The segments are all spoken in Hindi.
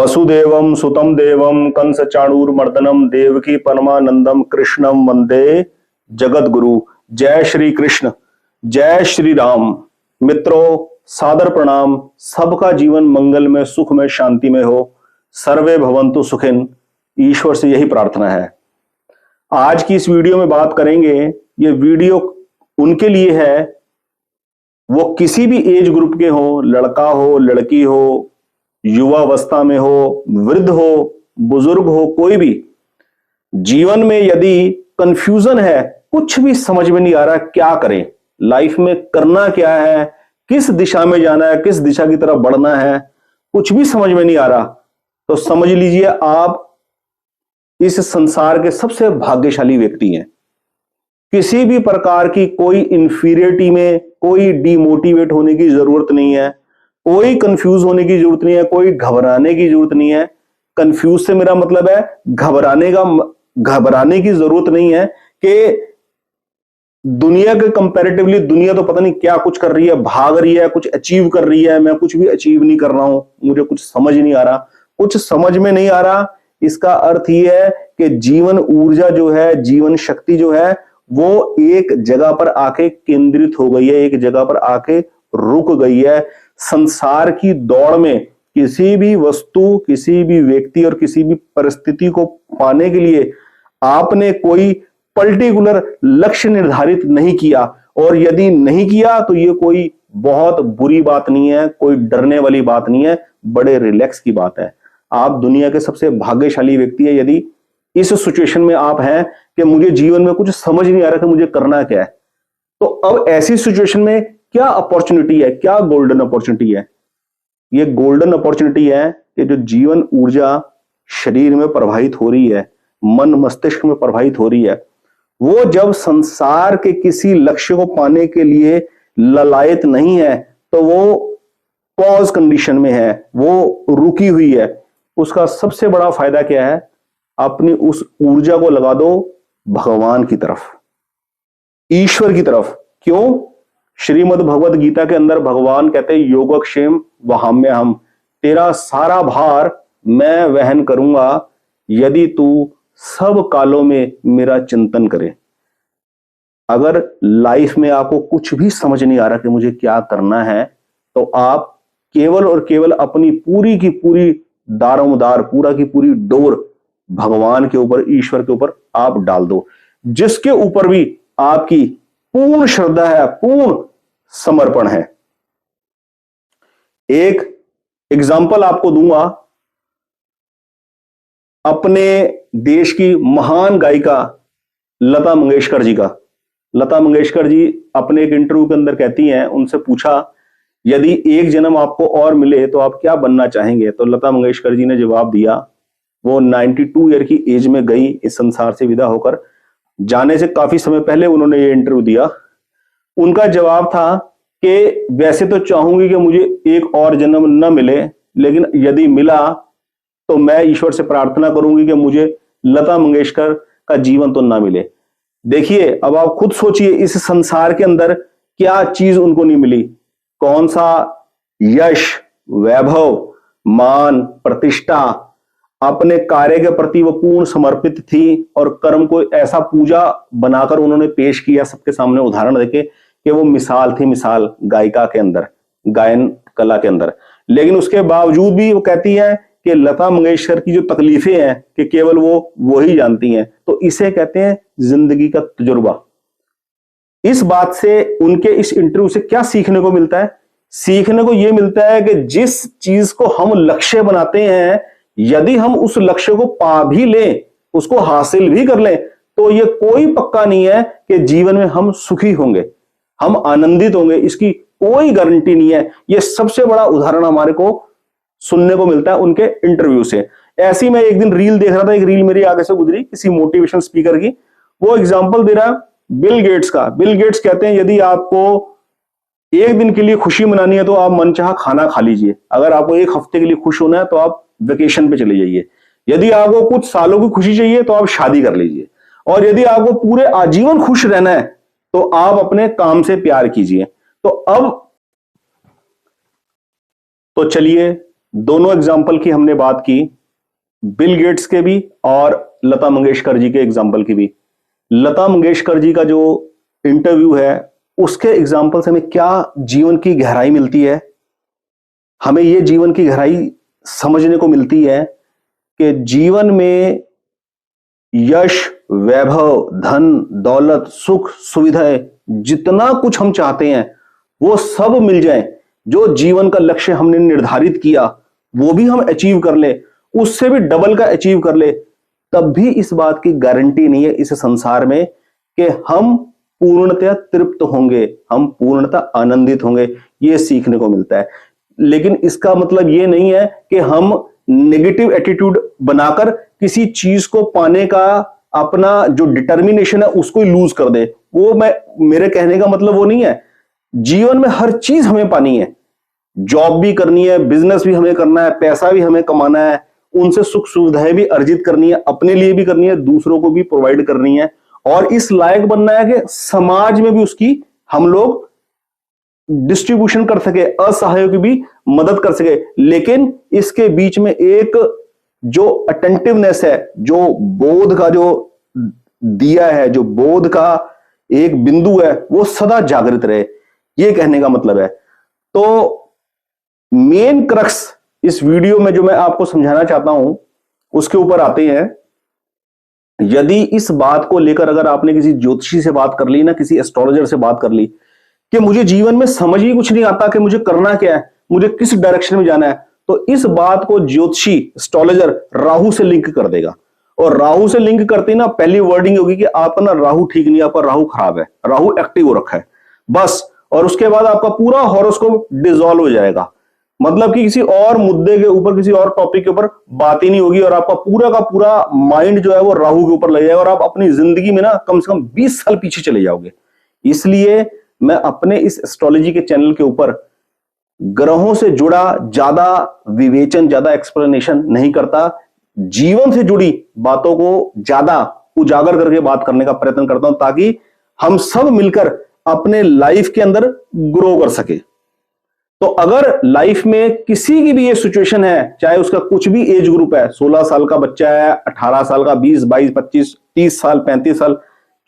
वसुदेवम सुतम देवम कंस चाणूरमर्दनम देवकी परमानंदम कृष्णम वंदे जगत गुरु। जय श्री कृष्ण, जय श्री राम। मित्रों, सादर प्रणाम। सबका जीवन मंगल में, सुख में, शांति में हो। सर्वे भवन्तु सुखिन, ईश्वर से यही प्रार्थना है। आज की इस वीडियो में बात करेंगे, ये वीडियो उनके लिए है, वो किसी भी एज ग्रुप के हो, लड़का हो, लड़की हो, युवावस्था में हो, वृद्ध हो, बुजुर्ग हो, कोई भी जीवन में यदि कंफ्यूजन है, कुछ भी समझ में नहीं आ रहा क्या करें, लाइफ में करना क्या है, किस दिशा में जाना है, किस दिशा की तरफ बढ़ना है, कुछ भी समझ में नहीं आ रहा, तो समझ लीजिए आप इस संसार के सबसे भाग्यशाली व्यक्ति हैं। किसी भी प्रकार की कोई इंफीरियरिटी में, कोई डिमोटिवेट होने की जरूरत नहीं है, कोई कंफ्यूज होने की जरूरत नहीं है, कोई घबराने की जरूरत नहीं है। कंफ्यूज से मेरा मतलब है घबराने की जरूरत नहीं है कि दुनिया के कंपैरेटिवली दुनिया तो पता नहीं क्या कुछ कर रही है, भाग रही है, कुछ अचीव कर रही है, मैं कुछ भी अचीव नहीं कर रहा हूं, मुझे कुछ समझ नहीं आ रहा। कुछ समझ में नहीं आ रहा, इसका अर्थ यह है कि जीवन ऊर्जा जो है, जीवन शक्ति जो है, वो एक जगह पर आके केंद्रित हो गई है, एक जगह पर आके रुक गई है। संसार की दौड़ में किसी भी वस्तु, किसी भी व्यक्ति और किसी भी परिस्थिति को पाने के लिए आपने कोई पर्टिकुलर लक्ष्य निर्धारित नहीं किया, और यदि नहीं किया तो ये कोई बहुत बुरी बात नहीं है, कोई डरने वाली बात नहीं है, बड़े रिलैक्स की बात है। आप दुनिया के सबसे भाग्यशाली व्यक्ति है यदि इस सिचुएशन में आप हैं कि मुझे जीवन में कुछ समझ नहीं आ रहा कि मुझे करना क्या है। तो अब ऐसी सिचुएशन में क्या अपॉर्चुनिटी है, क्या गोल्डन अपॉर्चुनिटी है? ये गोल्डन अपॉर्चुनिटी है कि जो जीवन ऊर्जा शरीर में प्रवाहित हो रही है, मन मस्तिष्क में प्रवाहित हो रही है, वो जब संसार के किसी लक्ष्य को पाने के लिए ललायत नहीं है, तो वो पॉज कंडीशन में है, वो रुकी हुई है। उसका सबसे बड़ा फायदा क्या है? अपनी उस ऊर्जा को लगा दो भगवान की तरफ, ईश्वर की तरफ। क्यों? श्रीमद् भगवद गीता के अंदर भगवान कहते हैं, योगक्षेम वहाम्यहम्, तेरा सारा भार मैं वहन करूंगा यदि तू सब कालों में मेरा चिंतन करे। अगर लाइफ में आपको कुछ भी समझ नहीं आ रहा कि मुझे क्या करना है, तो आप केवल और केवल अपनी पूरी की पूरी दारोमदार, पूरा की पूरी डोर भगवान के ऊपर, ईश्वर के ऊपर आप डाल दो, जिसके ऊपर भी आपकी पूर्ण श्रद्धा है, पूर्ण समर्पण है। एक एग्जाम्पल आपको दूंगा अपने देश की महान गायिका लता मंगेशकर जी का। लता मंगेशकर जी अपने एक इंटरव्यू के अंदर कहती हैं, उनसे पूछा यदि एक जन्म आपको और मिले तो आप क्या बनना चाहेंगे? तो लता मंगेशकर जी ने जवाब दिया, वो 92 ईयर की एज में गई इस संसार से विदा होकर, जाने से काफी समय पहले उन्होंने ये इंटरव्यू दिया। उनका जवाब था कि वैसे तो चाहूंगी कि मुझे एक और जन्म न मिले, लेकिन यदि मिला तो मैं ईश्वर से प्रार्थना करूंगी कि मुझे लता मंगेशकर का जीवन तो ना मिले। देखिए, अब आप खुद सोचिए, इस संसार के अंदर क्या चीज उनको नहीं मिली? कौन सा यश, वैभव, मान, प्रतिष्ठा, अपने कार्य के प्रति वो पूर्ण समर्पित थी और कर्म को ऐसा पूजा बनाकर उन्होंने पेश किया सबके सामने उदाहरण देके कि वो मिसाल थी, मिसाल गायिका के अंदर, गायन कला के अंदर। लेकिन उसके बावजूद भी वो कहती है कि लता मंगेशकर की जो तकलीफें हैं कि केवल वो ही जानती हैं। तो इसे कहते हैं जिंदगी का तजुर्बा। इस बात से, उनके इस इंटरव्यू से क्या सीखने को मिलता है? सीखने को यह मिलता है कि जिस चीज को हम लक्ष्य बनाते हैं, यदि हम उस लक्ष्य को पा भी लें, उसको हासिल भी कर लें, तो यह कोई पक्का नहीं है कि जीवन में हम सुखी होंगे, हम आनंदित होंगे। इसकी कोई गारंटी नहीं है। यह सबसे बड़ा उदाहरण हमारे को सुनने को मिलता है उनके इंटरव्यू से। ऐसी मैं एक दिन रील देख रहा था, एक रील मेरी आगे से गुजरी किसी मोटिवेशन स्पीकर की, वो एग्जांपल दे रहा है बिल गेट्स का। बिल गेट्स कहते हैं, यदि आपको एक दिन के लिए खुशी मनानी है तो आप मनचाहा खाना खा लीजिए। अगर आपको एक हफ्ते के लिए खुश होना है तो आप वेकेशन पे चले जाइए। यदि आपको कुछ सालों की खुशी चाहिए तो आप शादी कर लीजिए। और यदि आपको पूरे आजीवन खुश रहना है तो आप अपने काम से प्यार कीजिए। तो अब तो चलिए दोनों एग्जाम्पल की हमने बात की, बिल गेट्स के भी और लता मंगेशकर जी के एग्जाम्पल की भी। लता मंगेशकर जी का जो इंटरव्यू है उसके एग्जाम्पल से हमें क्या जीवन की गहराई मिलती है, हमें यह जीवन की गहराई समझने को मिलती है कि जीवन में यश, वैभव, धन, दौलत, सुख, सुविधाएं, जितना कुछ हम चाहते हैं वो सब मिल जाए, जो जीवन का लक्ष्य हमने निर्धारित किया वो भी हम अचीव कर ले, उससे भी डबल का अचीव कर ले, तब भी इस बात की गारंटी नहीं है इस संसार में कि हम पूर्णतः तृप्त होंगे, हम पूर्णतः आनंदित होंगे। ये सीखने को मिलता है। लेकिन इसका मतलब ये नहीं है कि हम नेगेटिव एटीट्यूड बनाकर किसी चीज को पाने का अपना जो डिटर्मिनेशन है उसको लूज कर दे। वो मेरे कहने का मतलब वो नहीं है। जीवन में हर चीज हमें पानी है, जॉब भी करनी है, बिजनेस भी हमें करना है, पैसा भी हमें कमाना है, उनसे सुख सुविधाएं भी अर्जित करनी है, अपने लिए भी करनी है, दूसरों को भी प्रोवाइड करनी है, और इस लायक बनना है कि समाज में भी उसकी हम लोग डिस्ट्रीब्यूशन कर सके, असहायों की भी मदद कर सके। लेकिन इसके बीच में एक जो अटेंटिवनेस है, जो बोध का जो दिया है, जो बोध का एक बिंदु है, वो सदा जागृत रहे, ये कहने का मतलब है। तो मेन क्रक्स इस वीडियो में जो मैं आपको समझाना चाहता हूं उसके ऊपर आते हैं। यदि इस बात को लेकर अगर आपने किसी ज्योतिषी से बात कर ली ना, किसी एस्ट्रोलॉजर से बात कर ली कि मुझे जीवन में समझ ही कुछ नहीं आता कि मुझे करना क्या है, मुझे किस डायरेक्शन में जाना है, तो इस बात को ज्योतिषी, एस्ट्रोलॉजर राहु से लिंक कर देगा। और राहु से लिंक करते ही ना पहली वर्डिंग होगी कि आपका ना राहु ठीक नहीं, आपका राहु खराब है, राहु एक्टिव हो रखा है, बस। और उसके बाद आपका पूरा हॉरोस्कोप डिसॉल्व हो जाएगा। मतलब कि किसी और मुद्दे के ऊपर, किसी और टॉपिक के ऊपर बात ही नहीं होगी, और आपका पूरा का पूरा माइंड जो है वो राहु के ऊपर लग जाएगा, और आप अपनी जिंदगी में ना कम से कम 20 साल पीछे चले जाओगे। इसलिए मैं अपने इस एस्ट्रोलॉजी के चैनल के ऊपर ग्रहों से जुड़ा ज्यादा विवेचन, ज्यादा एक्सप्लेनेशन नहीं करता। जीवन से जुड़ी बातों को ज्यादा उजागर करके बात करने का प्रयत्न करता हूं, ताकि हम सब मिलकर अपने लाइफ के अंदर ग्रो कर सके। तो अगर लाइफ में किसी की भी ये सिचुएशन है, चाहे उसका कुछ भी एज ग्रुप है, 16 साल का बच्चा है, 18 साल का, 20, 22, 25, 30 साल, 35 साल,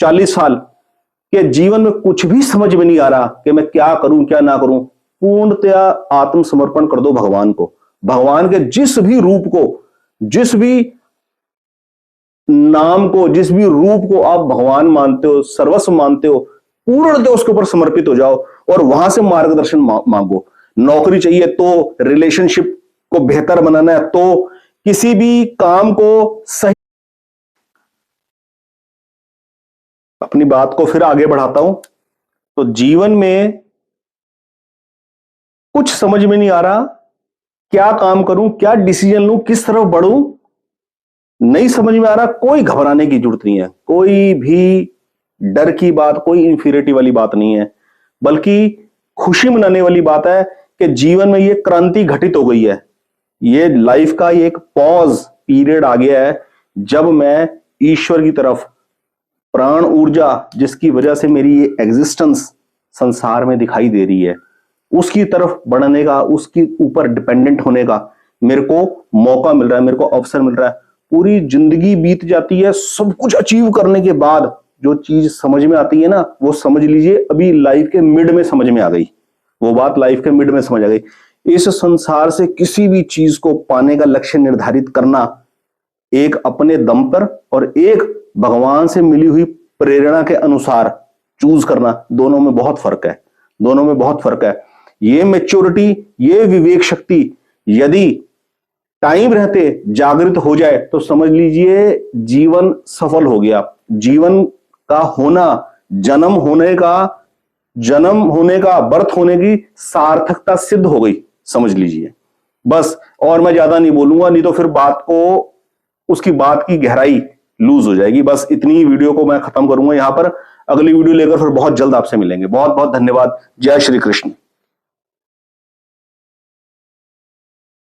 40 साल के जीवन में कुछ भी समझ में नहीं आ रहा कि मैं क्या करूं क्या ना करूं, पूर्णतया आत्मसमर्पण कर दो भगवान को। भगवान के जिस भी रूप को, जिस भी नाम को, जिस भी रूप को आप भगवान मानते हो, सर्वस्व मानते हो, पूर्णतः उसके ऊपर समर्पित हो जाओ और वहां से मार्गदर्शन मांगो। नौकरी चाहिए तो, रिलेशनशिप को बेहतर बनाना है तो, किसी भी काम को सही। अपनी बात को फिर आगे बढ़ाता हूं। तो जीवन में कुछ समझ में नहीं आ रहा, क्या काम करूं, क्या डिसीजन लूं, किस तरफ बढ़ूं, नहीं समझ में आ रहा, कोई घबराने की जरूरत नहीं है, कोई भी डर की बात, कोई इंफीरियरिटी वाली बात नहीं है, बल्कि खुशी मनाने वाली बात है कि जीवन में ये क्रांति घटित हो गई है। ये लाइफ का एक पॉज पीरियड आ गया है, जब मैं ईश्वर की तरफ, प्राण ऊर्जा जिसकी वजह से मेरी ये एग्जिस्टेंस संसार में दिखाई दे रही है, उसकी तरफ बढ़ने का, उसके ऊपर डिपेंडेंट होने का मेरे को मौका मिल रहा है, मेरे को अवसर मिल रहा है। पूरी जिंदगी बीत जाती है सब कुछ अचीव करने के बाद, जो चीज समझ में आती है ना, वो समझ लीजिए अभी लाइफ के मिड में समझ में आ गई, वो बात लाइफ के मिड में समझ आ गई। इस संसार से किसी भी चीज को पाने का लक्ष्य निर्धारित करना, एक अपने दम पर और एक भगवान से मिली हुई प्रेरणा के अनुसार चूज करना, दोनों में बहुत फर्क है, दोनों में बहुत फर्क है। ये मैच्योरिटी, ये विवेक शक्ति यदि टाइम रहते जागृत हो जाए तो समझ लीजिए जीवन सफल हो गया। जीवन का होना, जन्म होने का, बर्थ होने की सार्थकता सिद्ध हो गई, समझ लीजिए बस। और मैं ज्यादा नहीं बोलूंगा, नहीं तो फिर बात को, उसकी बात की गहराई लूज हो जाएगी। बस इतनी वीडियो को मैं खत्म करूंगा यहां पर। अगली वीडियो लेकर फिर बहुत जल्द आपसे मिलेंगे। बहुत बहुत धन्यवाद। जय श्री कृष्ण।